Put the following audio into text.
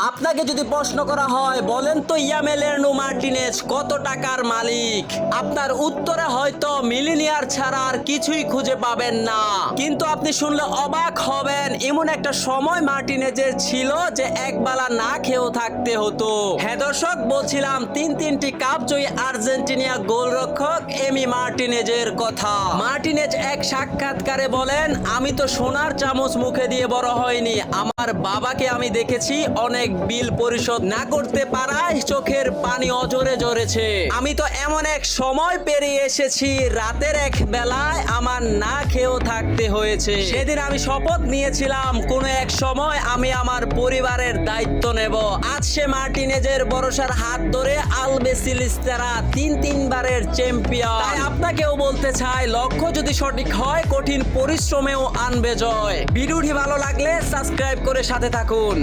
আপনাকে যদি প্রশ্ন করা হয় বলেন তো ইয়ামেলের্নো মার্টিনেজ কত টাকার মালিক, আপনার উত্তরে হয়তো মিলিনিয়ার ছাড়া আর কিছুই খুঁজে পাবেন না। কিন্তু আপনি শুনলে অবাক হবেন, এমন একটা সময় মার্টিনেজের ছিল যে একবেলা না খেয়েও থাকতে হতো। হ্যাঁ দর্শক, বলছিলাম তিনটি কাপ জয়ী আর্জেন্টিনা গোলরক্ষক এমি মার্টিনেজের কথা। মার্টিনেজ এক সাক্ষাৎকারে বলেন, আমি তো সোনার চামচ মুখে দিয়ে বড় হয়নি, আমার বাবাকে আমি দেখেছি অনেক বিল পরিশোধ না করতে পারায় চোখের পানি অজরে ঝরেছে। আমি তো এমন এক সময় পেরিয়ে এসেছি, রাতের এক বেলায় আমার না খেয়েও থাকতে হয়েছে। সেদিন আমি শপথ নিয়েছিলাম কোনো এক সময় আমি আমার পরিবারের দায়িত্ব নেব। আজ সে মার্টিনেজের ভরসার হাত ধরে আলবেসিলিস্তারা তিনবারের চ্যাম্পিয়ন। তাই আপনাকেও বলতে চাই, লক্ষ্য যদি সঠিক হয় কঠিন পরিশ্রমেও আনবে জয়। ভিডিওটি ভালো লাগলে সাবস্ক্রাইব করে সাথে থাকুন।